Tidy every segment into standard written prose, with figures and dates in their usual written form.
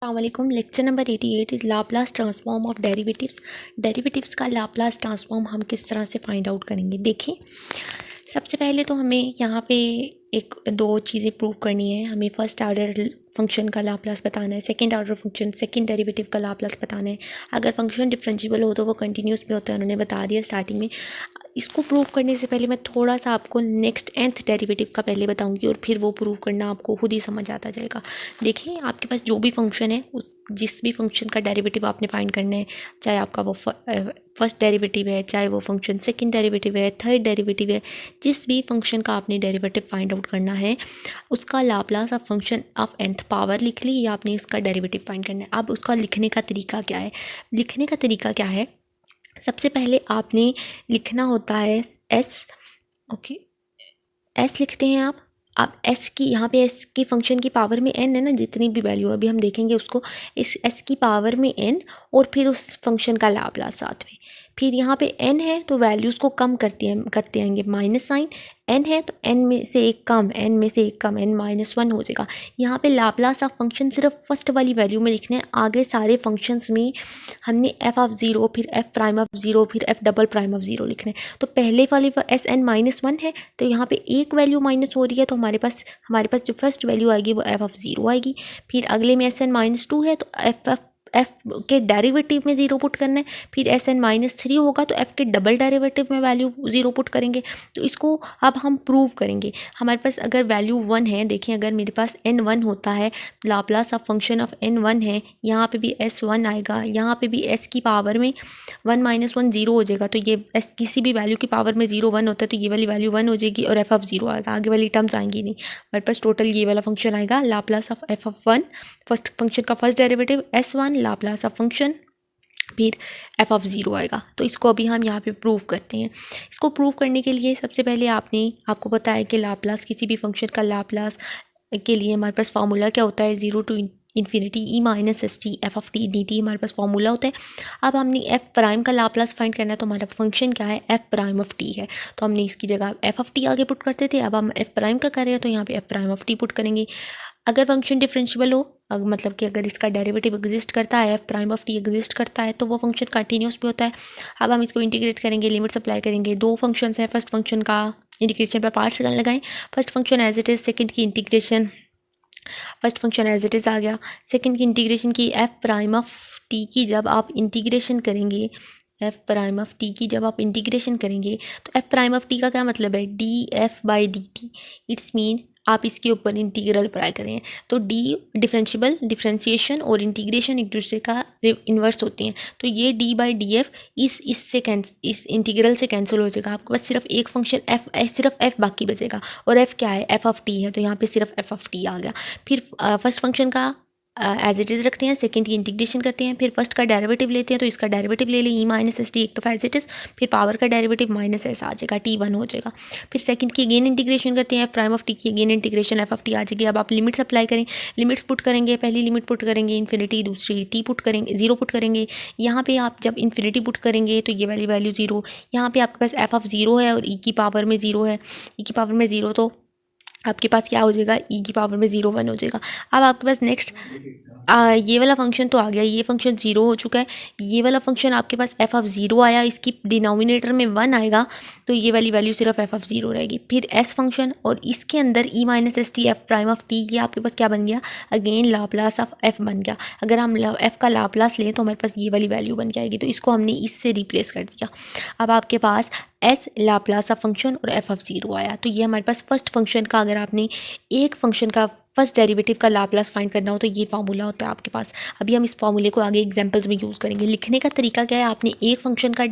अस्सलामुअलैकुम। Lecture number 88 is Laplace transform of derivatives. Derivatives का Laplace transform हम किस तरह से फाइंड आउट करेंगे। देखिए, सबसे पहले तो हमें यहाँ पे एक दो चीज़ें प्रूव करनी है। हमें फर्स्ट ऑर्डर फंक्शन का लाप्लास बताना है, second order function second derivative का लाप्लास बताना है। अगर फंक्शन डिफरेंशिएबल हो तो वो कंटिन्यूस भी होता है, उन्होंने बता दिया स्टार्टिंग में। इसको प्रूव करने से पहले मैं थोड़ा सा आपको नेक्स्ट nth डेरिवेटिव का पहले बताऊंगी और फिर वो प्रूव करना आपको खुद ही समझ आता जाएगा। देखिए, आपके पास जो भी फंक्शन है, उस जिस भी फंक्शन का डेरिवेटिव आपने फाइंड करना है, चाहे आपका वो फर्स्ट डेरिवेटिव है, चाहे वो फंक्शन सेकंड डेरिवेटिव है, थर्ड डेरिवेटिव है, जिस भी फंक्शन का आपने डेरिवेटिव फाइंड आउट करना है, उसका Laplace of function of nth power लिख ली या आपने इसका डेरिवेटिव फाइंड करना है। अब उसका लिखने का तरीका क्या है? लिखने का तरीका क्या है? सबसे पहले आपने लिखना होता है एस। ओके, एस लिखते हैं आप एस की, यहाँ पे एस की फंक्शन की पावर में एन है ना, जितनी भी वैल्यू अभी हम देखेंगे उसको, इस एस की पावर में एन और फिर उस फंक्शन का लाप्लास साथ में। फिर यहाँ पे एन है तो वैल्यूज़ को कम करते आएंगे, माइनस साइन। एन है तो एन में से एक कम, एन में से एक कम, एन -1 हो जाएगा। यहाँ पे लाप्लास ऑफ फंक्शन सिर्फ फर्स्ट वाली वैल्यू में लिखना है। आगे सारे फंक्शंस में हमने एफ ऑफ ज़ीरो, फिर एफ प्राइम ऑफ ज़ीरो, फिर F double prime of zero लिखना है। तो पहले वाली एस एन -1 है तो यहाँ पे एक वैल्यू माइनस हो रही है, तो हमारे पास जो फर्स्ट वैल्यू आएगी वो एफ ऑफ ज़ीरो आएगी। फिर अगले में एस एन -2 है तो एफ के डेरिवेटिव में ज़ीरो पुट करना है। फिर एस एन -3 होगा तो एफ के डबल डेरिवेटिव में वैल्यू ज़ीरो पुट करेंगे। तो इसको अब हम प्रूव करेंगे। हमारे पास अगर वैल्यू 1 है, देखिए अगर मेरे पास n 1 होता है, Laplace of function of n 1 है, यहाँ पे भी s 1 आएगा, यहाँ पे भी s की पावर में 1 -1 0 हो जाएगा। तो ये s किसी भी वैल्यू की पावर में 0 1 होता है तो ये वाली वैल्यू 1 हो जाएगी और f ऑफ 0 आएगा, आगे वाली टर्म्स आएंगी नहीं। हमारे पास टोटल ये वाला फंक्शन आएगा, Laplace of f of 1, first function का first derivative s1, Laplace of function, फिर f ऑफ 0 आएगा। तो इसको अभी हम यहाँ पे प्रूव करते हैं। इसको प्रूव करने के लिए सबसे पहले आपको पता है कि लाप्लास, किसी भी फंक्शन का लाप्लास के लिए हमारे पास फार्मूला क्या होता है, 0 to infinity e minus s t f of t d t हमारे पास फार्मूला होता है। अब हमने एफ प्राइम का लाप्लास फाइंड करना है, तो हमारा फंक्शन क्या है, एफ प्राइम ऑफ टी है। तो हमने इसकी जगह एफ ऑफ टी आगे पुट करते थे, अब हम एफ प्राइम का कर रहे हैं तो यहाँ पे F prime of T put करेंगे। अगर फंक्शन डिफरेंशिएबल हो, मतलब कि अगर इसका डेरिवेटिव एग्जिस्ट करता है, F prime of T exist करता है, तो वो फंक्शन कंटिन्यूस भी होता है। अब हम इसको इंटीग्रेट करेंगे, लिमिट्स अप्लाई करेंगे। दो फंक्शन है, फर्स्ट फंक्शन का इंटीग्रेशन पर पार्ट्स लगाएं। First function as it is, second की integration, first function as it is आ गया। सेकंड की इंटीग्रेशन की, एफ प्राइम ऑफ टी की जब आप इंटीग्रेशन करेंगे, एफ प्राइम ऑफ टी की जब आप इंटीग्रेशन करेंगे, तो एफ प्राइम ऑफ टी का क्या मतलब है, D F by D T. It's mean आप इसके ऊपर इंटीग्रल अप्लाई करें तो डी डिफरेंशिएशन और इंटीग्रेशन एक दूसरे का इन्वर्स होते हैं। तो ये डी बाई डी एफ इस इंटीग्रल से कैंसिल हो जाएगा। आपके पास सिर्फ एक फंक्शन सिर्फ एफ बाकी बचेगा, और एफ क्या है, एफ ऑफ टी है, तो यहाँ पे सिर्फ एफ ऑफ टी आ गया। फिर फर्स्ट फंक्शन का एज इट इज़ रखते हैं, सेकंड की इंटीग्रेशन करते हैं, फिर फर्स्ट का डेरिवेटिव लेते हैं तो इसका डेरिवेटिव ले लें, ई माइनस एस टी, एक तो एज इट इज़, फिर पावर का डेरिवेटिव माइनस एस आ जाएगा, टी 1 हो जाएगा। फिर सेकंड की अगेन इंटीग्रेशन करते हैं, प्राइम ऑफ टी की again integration, f of t आ जाएगी। अब आप लिमिट्स अप्लाई करें, लिमिट्स पुट करेंगे, पहली लिमिट पुट करेंगे इन्फिनिटी, दूसरी टी पुट करेंगे, 0 पुट करेंगे। यहाँ पे आप जब इन्फिनिटी पुट करेंगे तो ये वाली वैल्यू 0, यहाँ पे आपके पास एफ ऑफ 0 है और ई की पावर में 0 है, ई की पावर में 0, तो आपके पास क्या हो जाएगा, ई की पावर में 0 1 हो जाएगा। अब आपके पास नेक्स्ट ये वाला फंक्शन तो आ गया, ये फंक्शन 0 हो चुका है। ये वाला फंक्शन आपके पास एफ ऑफ 0 आया, इसकी डिनोमिनेटर में 1 आएगा तो ये वाली वैल्यू सिर्फ एफ ऑफ 0 रहेगी। फिर एस फंक्शन और इसके अंदर e minus s t f prime of t, ये आपके पास क्या बन गया, अगेन लाप्लास ऑफ एफ बन गया। अगर हम एफ का लाप्लास लें तो हमारे पास ये वाली वैल्यू बन के आएगी, तो इसको हमने इससे रिप्लेस कर दिया। अब आपके पास एस लाप्लास ऑफ फंक्शन और एफ ऑफ 0 आया। तो ये हमारे पास फर्स्ट फंक्शन का, अगर आपने एक फंक्शन का फर्स्ट डेरिवेटिव का लाप्लास फाइंड करना हो तो ये फार्मूला होता है आपके पास। अभी हम इस फार्मूले को आगे एग्जांपल्स में यूज़ करेंगे। लिखने का तरीका क्या है, आपने एक फंक्शन का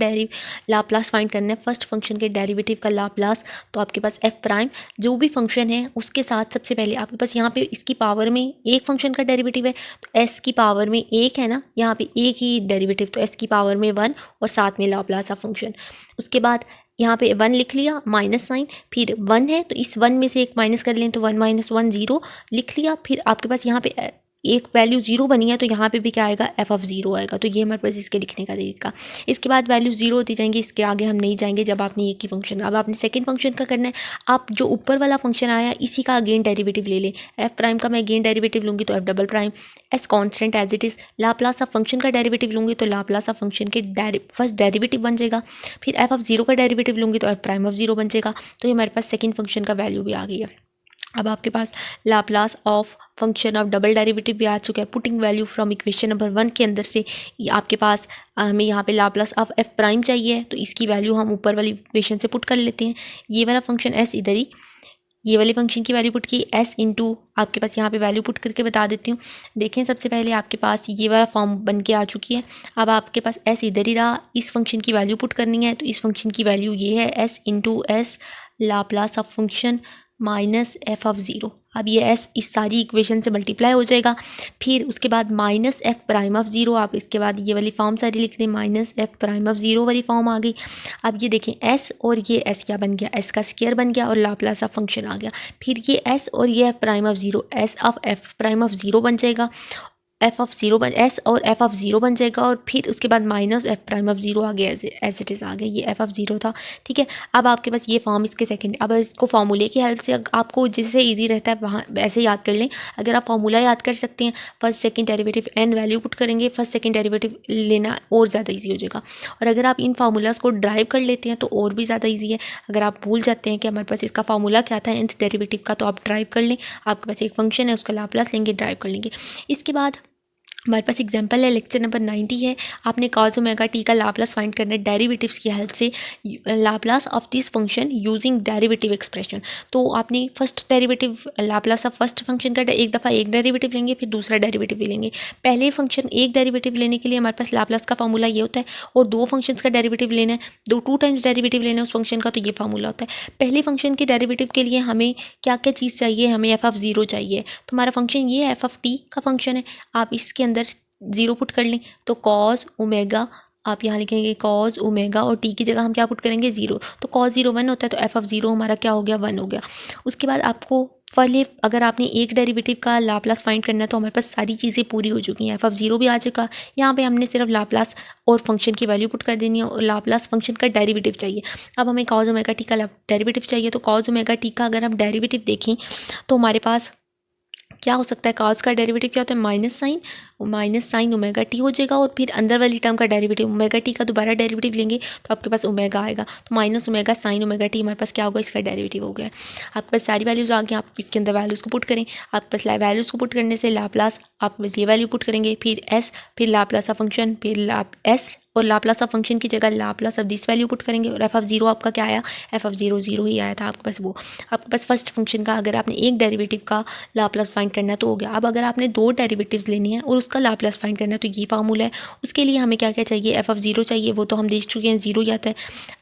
लाप्लास फाइंड करना है, फर्स्ट फंक्शन के डेरिवेटिव का लाप्लास, तो आपके पास एफ प्राइम जो भी फंक्शन है उसके साथ सबसे पहले आपके पास यहाँ पे इसकी पावर में एक फंक्शन का डेरिवेटिव है तो एस की पावर में एक है ना, यहाँ पे एक ही डेरिवेटिव, तो एस की पावर में 1 और साथ में लाप्लास ऑफ फंक्शन। उसके बाद यहाँ पे 1 लिख लिया, माइनस साइन, फिर 1 है तो इस 1 में से एक माइनस कर लें तो 1 -1 0 लिख लिया। फिर आपके पास यहाँ पे एक वैल्यू जीरो बनी है तो यहाँ पे भी क्या आएगा, एफ ऑफ जीरो आएगा। तो ये हमारे पास इसके लिखने का तरीका। इसके बाद वैल्यू जीरो होती जाएंगी, इसके आगे हम नहीं जाएंगे जब आपने एक ही फंक्शन। अब आपने सेकंड फंक्शन का करना है, आप जो ऊपर वाला फंक्शन आया इसी का अगेन डेरिवेटिव ले लें। एफ प्राइम का मैं अगेन डेरिवेटिव लूँगी तो f double prime, s constant as it is. Laplace of function का डेरिवेटिव लूँगी तो लाप्लास ऑफ फंक्शन के फर्स्ट डेरिवेटिव बन जाएगा। फिर एफ ऑफ जीरो का डेरिवेटिव लूँगी तो एफ प्राइम ऑफ जीरो बन जाएगा। तो ये हमारे पास सेकंड फंक्शन का वैल्यू भी आ गई है। अब आपके पास Laplace of function of double derivative भी आ चुका है। Putting value from equation number 1 के अंदर से आपके पास हमें यहाँ पे लाप्लास ऑफ एफ प्राइम चाहिए, तो इसकी वैल्यू हम ऊपर वाली इक्वेशन से पुट कर लेते हैं। ये वाला फंक्शन एस इधर ही, ये वाले फंक्शन की वैल्यू पुट की एस इंटू आपके पास यहाँ पे वैल्यू पुट करके बता देती हूँ। देखें सबसे पहले आपके पास ये वाला फॉर्म बन के आ चुकी है। अब आपके पास एस इधर ही रहा, इस फंक्शन की वैल्यू पुट करनी है, तो इस फंक्शन की वैल्यू ये है S into S Laplace of function minus F of zero. अब ये एस इस सारी इक्वेशन से मल्टीप्लाई हो जाएगा। फिर उसके बाद minus f prime of zero, आप इसके बाद ये वाली फॉर्म सारी लिख दें, minus f prime of zero वाली फॉर्म आ गई। अब ये देखें एस और ये एस क्या बन गया, एस का स्क्वायर बन गया और लाप्लास ऑफ फंक्शन आ गया। फिर ये एस और ये f prime of zero, s of f prime of zero बन जाएगा, एफ ऑफ ज़ीरो बन एस और एफ ऑफ ज़ीरो बन जाएगा। और फिर उसके बाद minus f prime of zero आ गया, एज इट इज़ आ गया, ये एफ ऑफ ज़ीरो था। ठीक है, अब आपके पास ये फॉर्म इसके सेकंड। अब इसको फार्मूले की हेल्प से आपको जिससे इजी रहता है वहाँ वैसे याद कर लें। अगर आप फार्मूला याद कर सकते हैं, first second derivative n value put करेंगे, फर्स्ट सेकंड डेरिवेटिव लेना और ज़्यादा ईजी हो जाएगा। और अगर आप इन फार्मूलाज को ड्राइव कर लेते हैं तो और भी ज़्यादा ईजी है। अगर आप भूल जाते हैं कि हमारे पास इसका फार्मूला क्या था nth डेरिवेटिव का, तो आप ड्राइव कर लें। आपके पास एक फंक्शन है, उसका लाप्लास लेंगे, ड्राइव कर लेंगे। इसके बाद हमारे पास एग्जांपल है, लेक्चर नंबर 90 है। आपने कॉस ओमेगा टी का लाप्लास फाइंड करना है डेरिवेटिव्स की हेल्प से। Laplace of this function using derivative expression. तो आपने first derivative Laplace of first function का एक दफ़ा एक डेरिवेटिव लेंगे, फिर दूसरा डेरिवेटिव भी लेंगे। पहले फंक्शन एक डेरिवेटिव लेने के लिए हमारे पास लाप्लास का फार्मूला ये होता है, और दो फंक्शंस का डेरिवेटिव लेना है, टू टाइम्स डेरिवेटिव लेना है उस फंक्शन का, तो ये फार्मूला होता है। पहले फंक्शन के डेरिवेटिव के लिए हमें क्या क्या चीज़ चाहिए, हमें एफ ऑफ ज़ीरो चाहिए। तो हमारा फंक्शन ये एफ ऑफ टी का फंक्शन है, आप इसके अंदर ज़ीरो पुट कर लें तो कॉस ओमेगा, आप यहाँ लिखेंगे कॉस ओमेगा और टी की जगह हम क्या पुट करेंगे, ज़ीरो। तो कॉस ज़ीरो 1 होता है, तो एफ ऑफ ज़ीरो हमारा क्या हो गया, 1 हो गया। उसके बाद आपको पहले अगर आपने एक डेरिवेटिव का लाप्लास फाइंड करना है तो हमारे पास सारी चीज़ें पूरी हो चुकी हैं। एफ ऑफ ज़ीरो भी आ चुका, यहाँ पे हमने सिर्फ लाप्लास और फंक्शन की वैल्यू पुट कर देनी है, और लाप्लास फंक्शन का डेरिवेटिव चाहिए। अब हमें कॉस ओमेगा टी का डेरिवेटिव चाहिए, तो कॉस ओमेगा टी का अगर हम डेरिवेटिव देखें तो हमारे पास क्या हो सकता है, कॉस का डेरिवेटिव क्या होता है, माइनस साइन ओमेगा टी हो जाएगा। और फिर अंदर वाली टर्म का डेरिवेटिव ओमेगा टी का दोबारा डेरिवेटिव लेंगे तो आपके पास ओमेगा आएगा, तो minus omega sine omega T हमारे पास क्या होगा, इसका डेरिवेटिव हो गया। आपके पास सारी वैल्यूज़ आ गई, आप इसके अंदर वैल्यूज़ को पुट करें। आपके पास वैल्यूज़ को पुट करने से लाप्लास, आप बस ये वैल्यू पुट करेंगे, फिर एस, फिर लाप्लास ऑफ फंक्शन, फिर एस और लाप्लास ऑफ फंक्शन की जगह Laplace of this value put करेंगे। और एफ ऑफ ज़ीरो आपका क्या आया, एफ ऑफ ज़ीरो ज़ीरो ही आया था आपके पास। वो आपके पास फर्स्ट फंक्शन का अगर आपने एक डेरिवेटिव का लाप्लास फाइंड करना है तो हो गया। अब अगर आपने दो डेरिवेटिव्स लेनी है और उसका लाप्लास फाइंड करना है तो ये फार्मूला है। उसके लिए हमें क्या क्या चाहिए, एफ ऑफ ज़ीरो चाहिए, वो तो हम देख चुके हैं, ज़ीरो ही आता है।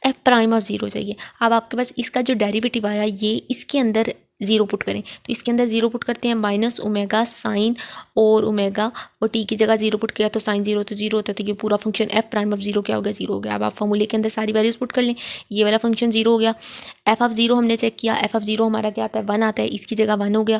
एफ प्राइम ऑफ ज़ीरो चाहिए। अब आपके पास इसका जो डेरिवेटिव आया ये इसके अंदर ज़ीरो पुट करें, तो इसके अंदर ज़ीरो पुट करते हैं, माइनस ओमेगा साइन और ओमेगा, और टी की जगह ज़ीरो पुट किया तो साइन ज़ीरो तो ज़ीरो होता है, तो ये पूरा function F prime of zero क्या हो गया, ज़ीरो हो गया। अब आप फॉर्मूले के अंदर सारी वैल्यूज़ पुट कर लें, ये वाला फंक्शन ज़ीरो हो गया। एफ ऑफ ज़ीरो हमने चेक किया, एफ ऑफ ज़ीरो हमारा क्या आता है, 1 आता है, इसकी जगह 1 हो गया।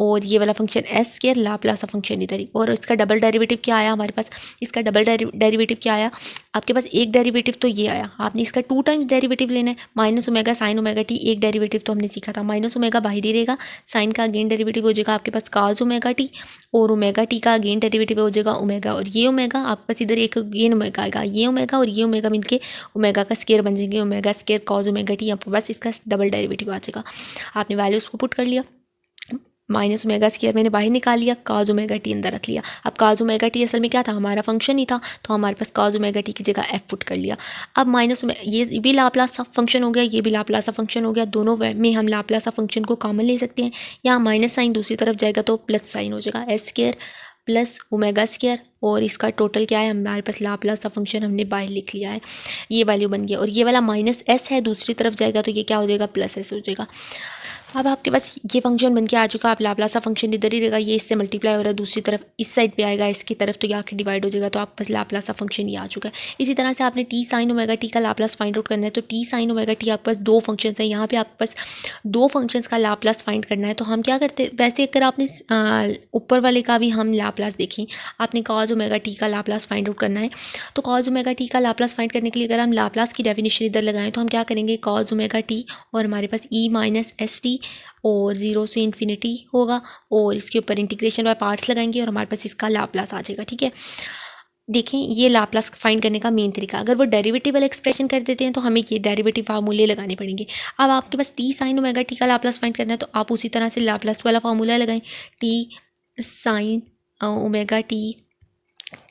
और ये वाला function S square Laplace of function इधर ही, और इसका डबल डेरिवेटिव क्या आया हमारे पास, इसका डबल डेरिवेटिव क्या आया, आपके पास एक डेरिवेटिव तो ये आया, आपने इसका 2 टाइम्स डेरिवेटिव लेना है। Minus omega sine omega T एक डेरिवेटिव तो हमने सीखा था, माइनस ओमेगा बाहर ही रहेगा, साइन का अगेन डेरिवेटिव हो जाएगा आपके पास कॉस ओमेगा टी, और ओमेगा टी का अगेन डेरिवेटिव हो जाएगा ओमेगा, और ये ओमेगा आपके पास इधर एक अगेन ओमेगा आएगा, ये ओमेगा और ये ओमेगा मिलके ओमेगा का स्क्वायर बन जाएंगे, omega square cos omega T, आपके पास इसका डबल डेरिवेटिव आ जाएगा। आपने वैल्यूज़ को पुट कर लिया, माइनस ओमेगा स्क्वायर मैंने बाहर निकाल लिया, कॉस ओमेगा टी अंदर रख लिया। अब कॉस ओमेगा टी असल में क्या था, हमारा फंक्शन ही था, तो हमारे पास कॉस ओमेगा टी की जगह एफ पुट कर लिया। अब माइनस ये भी लाप्लास फंक्शन हो गया, ये भी लाप्लास फंक्शन हो गया, दोनों में हम लाप्लास फंक्शन को कॉमन ले सकते हैं। यहाँ माइनस साइन दूसरी तरफ जाएगा तो प्लस साइन हो जाएगा, S square plus omega square, और इसका टोटल क्या है, हमारे पास लाप्लास फंक्शन हमने बाहर लिख लिया है, ये वैल्यू बन गया। और ये वाला माइनस एस है दूसरी तरफ जाएगा तो ये क्या हो जाएगा, प्लस एस हो जाएगा। अब आपके पास ये फंक्शन बन के आ चुका। आप लाप्लास का फंक्शन इधर ही रहेगा, ये इससे मल्टीप्लाई हो रहा है, दूसरी तरफ इस साइड पे आएगा इसकी तरफ, तो ये आके डिवाइड हो जाएगा, तो आप बस लाप्लास का फंक्शन ये आ चुका है। इसी तरह से आपने टी साइन ओमेगा टी का लाप्लास फाइंड आउट करना है। तो टी साइन ओमेगा टी आपके पास दो फंक्शन है, यहाँ पे आपके पास दो फंक्शंस का लाप्लास फाइंड करना है। तो हम क्या करते हैं, वैसे अगर आपने ऊपर वाले का भी हम लाप्लास देखें, आपने कॉज ओमेगा टी का लाप्लास फाइंड आउट करना है। तो कॉज ओमेगा टी का लाप्लास फाइंड करने के लिए अगर हम लाप्लास की डेफिनेशन इधर लगाएं तो हम क्या करेंगे, कॉज ओमेगा टी और हमारे पास ई माइनस एस टी और 0 से इन्फिनिटी होगा, और इसके ऊपर इंटीग्रेशन बाय पार्ट्स लगाएंगे और हमारे पास इसका लाप्लास आ जाएगा। ठीक है, देखें ये लाप्लास फाइंड करने का मेन तरीका। अगर वो डेरिवेटिव वाला एक्सप्रेशन कर देते हैं तो हमें ये डेरिवेटिव फार्मूले लगाने पड़ेंगे। अब आपके पास टी साइन ओमेगा टी का लाप्लास फाइंड करना है, तो आप उसी तरह से लाप्लास वाला फार्मूला लगाएं, टी साइन ओमेगा टी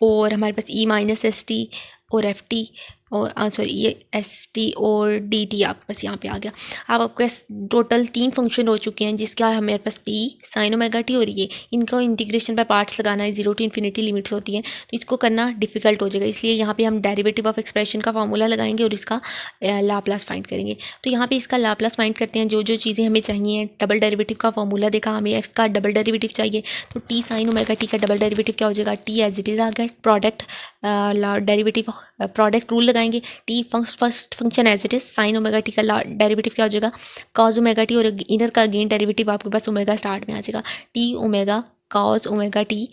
और हमारे पास ई माइनस एस टी और एफ टी और सॉरी ये एस टी और डी टी आपके पास यहाँ पे आ गया। अब आपके पास टोटल 3 फंक्शन हो चुके हैं, जिसका हमारे पास टी साइन ओमेगा टी और ये इनका इंटीग्रेशन बाय पार्ट्स लगाना है, 0 to इन्फिनिटी लिमिट्स होती हैं, तो इसको करना डिफिकल्ट हो जाएगा। इसलिए यहाँ पे हम डेरिवेटिव ऑफ एक्सप्रेशन का फार्मूला लगाएंगे और इसका लाप्लास फाइंड करेंगे। तो यहाँ पे इसका लाप्लास फाइंड करते हैं, जो जो चीज़ें हमें चाहिए। डबल डेरिवेटिव का फार्मूला देखा, हमें एक्स का डबल डेरिवेटिव चाहिए, तो टी साइन ओमेगा टी का डबल डेरिवेटिव क्या हो जाएगा, टी एज इट इज़ आ गया, प्रोडक्ट डेरिवेटिव प्रोडक्ट रूल लगाएंगे, t first function as it is, sine omega t का डेरिवेटिव क्या हो जाएगा, कॉज ओमेगा टी, और इनर का अगेन डेरिवेटिव आपके पास ओमेगा स्टार्ट में आ जाएगा, t omega cos omega t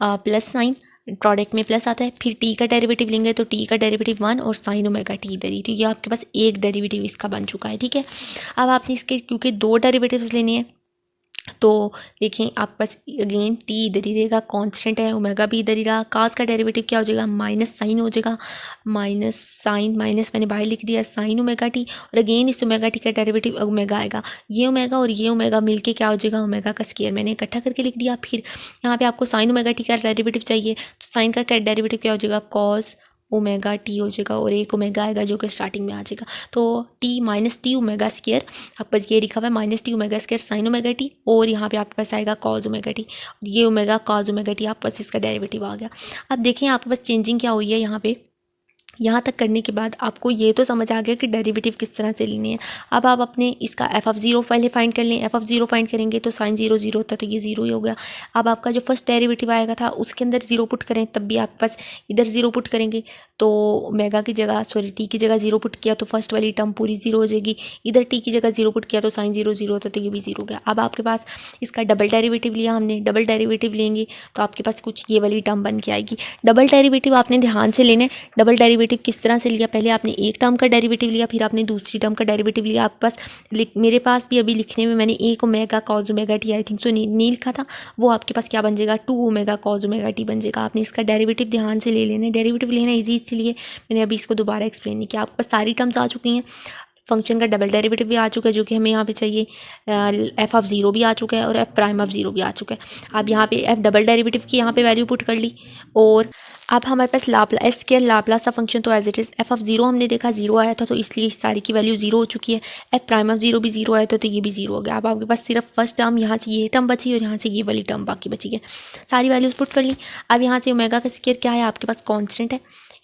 plus sine, product में प्लस आता है, फिर टी का डेरिवेटिव लेंगे तो टी का डेरिवेटिव 1 और साइन ओमेगा टी इधर ही, तो ये आपके पास एक डेरिवेटिव इसका बन चुका है। ठीक है, अब आपने इसके क्योंकि 2 डेरिवेटिव्स लेने हैं, तो देखें आपके पास अगेन टी इधर ही रहेगा, कांस्टेंट है, ओमेगा भी इधर ही रहा, कास का डेरिवेटिव क्या हो जाएगा, माइनस साइन हो जाएगा, माइनस साइन माइनस मैंने बाहर लिख दिया साइन ओमेगा टी, और अगेन इस ओमेगा टी का डेरिवेटिव ओमेगा आएगा, ये ओमेगा और ये ओमेगा मिलके क्या हो जाएगा, ओमेगा का स्क्वायर मैंने इकट्ठा करके लिख दिया। फिर यहाँ पे आपको साइन ओमेगा टी का डेरिवेटिव चाहिए, तो साइन का डेरिवेटिव क्या हो जाएगा, कॉस ओमेगा टी हो जाएगा, और एक ओमेगा आएगा जो कि स्टार्टिंग में आ जाएगा, तो T minus T omega square, आपके पास ये लिखा हुआ है minus T omega square sine omega t, और यहाँ पे आपके पास आएगा कॉज ओमेगा टी, ये ओमेगा कॉज ओमेगा टी, आपके पास इसका डेरिवेटिव आ गया। अब देखें आपके पास चेंजिंग क्या हुई है यहाँ पे, यहाँ तक करने के बाद आपको ये तो समझ आ गया कि डेरिवेटिव किस तरह से लेनी है। अब आप अपने इसका एफ ऑफ 0 पहले फाइंड कर लें, एफ ऑफ 0 फाइंड करेंगे तो साइन 0 0 होता है, तो ये 0 ही हो गया। अब आपका जो फर्स्ट डेरिवेटिव आएगा था उसके अंदर 0 पुट करें, तब भी आपके पास इधर 0 पुट करेंगे तो ओमेगा की जगह सॉरी टी की जगह 0 पुट किया तो फर्स्ट वाली टर्म पूरी 0 हो जाएगी, इधर टी की जगह 0 पुट किया तो साइन 0 0 होता है, तो ये भी 0 हो गया। अब आपके पास इसका डबल डेरिवेटिव लिया हमने, डबल डेरिवेटिव लेंगे तो आपके पास कुछ ये वाली टर्म बन के आएगी। डबल डेरिवेटिव आपने ध्यान से लेना है, डबल डेरिवेटिव किस तरह से लिया, पहले आपने एक टर्म का डेरिवेटिव लिया, फिर आपने दूसरी टर्म का डेरिवेटिव लिया। आपके पास मेरे पास भी अभी लिखने में मैंने एक omega cos omega T I think so नहीं लिखा था, वो आपके पास क्या बन जाएगा, 2 ओमेगा कॉज ओमेगा टी बन जाएगा। आपने इसका डेरिवेटिव ध्यान से ले लेना है, डेरिवेटिव लेना ईजी इसलिए मैंने अभी इसको दोबारा एक्सप्लेन नहीं किया। आपके पास सारी टर्म्स आ चुकी हैं, फंक्शन का डबल डेरिवेटिव भी आ चुका है जो कि हमें यहाँ पे चाहिए, एफ ऑफ 0 भी आ चुका है और एफ प्राइम ऑफ 0 भी आ चुका है। अब यहाँ पे एफ डबल डेरिवेटिव की यहाँ पे वैल्यू पुट कर ली, और अब हमारे पास लाप्लास एस स्क्वायर लाप्लास का फंक्शन तो as it is f of 0 हमने देखा 0 आया था, तो इसलिए इस सारी की वैल्यू 0 हो चुकी है। एफ प्राइम ऑफ 0 भी 0 आया था, तो ये भी 0 हो गया। अब आपके पास सिर्फ फर्स्ट टर्म यहाँ से ये टर्म बची और यहाँ से ये वाली टर्म बाकी बची है, सारी वैल्यूज पुट कर ली। अब यहाँ से ओमेगा का स्क्वायर क्या है आपके पास, कॉन्स्टेंट है,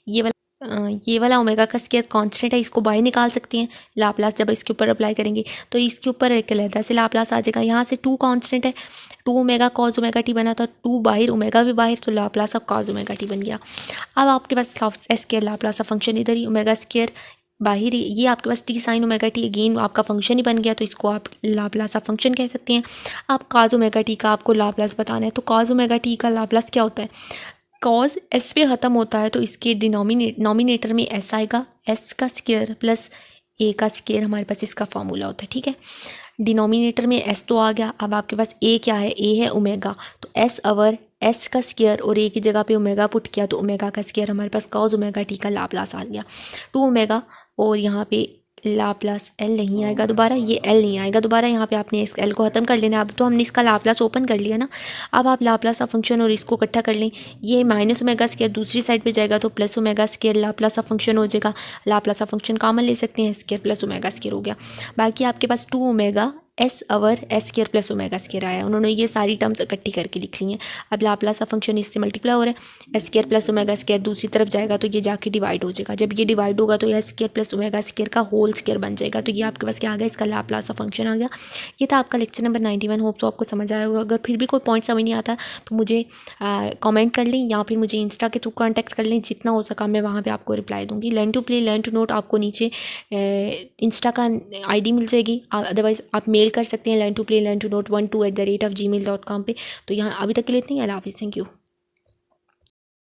ये वाला ओमेगा का स्क्वायर कांस्टेंट है, इसको बाहर निकाल सकते हैं। लाप्लास जब इसके ऊपर अप्लाई करेंगे तो इसके ऊपर एक अलग से लाप्लास आ जाएगा। यहाँ से 2 कांस्टेंट है, 2 ओमेगा कॉज ओमेगा टी बना था, 2 बाहर ओमेगा भी बाहर, तो Laplace of cos omega t बन गया। अब आपके पास एस स्क्वायर लाप्लास का फंक्शन इधर ही, ओमेगा स्क्वायर बाहर, ये आपके पास t sine omega t again आपका फंक्शन ही बन गया, तो इसको आप लाप्लास ऑफ फंक्शन कह सकते हैं। आप कॉज ओमेगा टी का आपको लाप्लास बताना है, तो कॉज ओमेगा टी का लाप्लास क्या होता है, कॉज एस पे ख़त्म होता है तो इसके नॉमिनेटर में एस आएगा, एस का स्क्वायर प्लस ए का स्क्वायर हमारे पास इसका फार्मूला होता है। ठीक है, डिनोमिनेटर में एस तो आ गया, अब आपके पास ए क्या है, ए है ओमेगा, तो एस अवर एस का स्क्वायर और ए की जगह पे ओमेगा पुट किया तो ओमेगा का स्क्वायर हमारे पास कॉज ओमेगा टी का लाप्लास आ गया 2 ओमेगा, और यहाँ पे लाप्लास एल नहीं आएगा दोबारा, ये एल नहीं आएगा दोबारा, यहाँ पे आपने इस एल को ख़त्म कर लेना। अब तो हमने इसका लाप्लास ओपन कर लिया ना, अब आप लाप्लास का फंक्शन और इसको इकट्ठा कर लें, ये माइनस ओमेगा स्क्वायर दूसरी साइड पे जाएगा तो प्लस ओमेगा स्क्वायर लाप्लास का फंक्शन हो जाएगा। लाप्लास का फंक्शन कॉमन ले सकते हैं, स्क्वायर प्लस ओमेगा स्क्वायर हो गया, बाकी आपके पास 2 omega s over s square plus omega square आया। उन्होंने ये सारी टर्म्स इकट्ठी करके लिख ली हैं। अब लाप्लास का फंक्शन इससे मल्टीप्लाई हो रहा है, S square plus omega square दूसरी तरफ जाएगा तो ये जाके डिवाइड हो जाएगा। जब ये डिवाइड होगा तो S square plus omega square का होल स्क्वायर बन जाएगा। तो ये आपके पास क्या आ गया, इसका लाप्लास का फंक्शन आ गया। ये था आपका लेक्चर नंबर 91। होप सो आपको समझ आया होगा। अगर फिर भी कोई पॉइंट समझ नहीं आता तो मुझे कमेंट कर लें या फिर मुझे इंस्टा के थ्रू कॉन्टैक्ट कर लें। जितना हो सका मैं वहाँ पे आपको रिप्लाई दूंगी। Learn to play learn to note आपको नीचे इंस्टा का आईडी मिल जाएगी। अदरवाइज़ आप मेल कर सकते हैं learn to play learn to note 12@gmail.com पे। तो यहाँ अभी तक के लिए इतनी। अल्लाह हाफिज़, थैंक यू।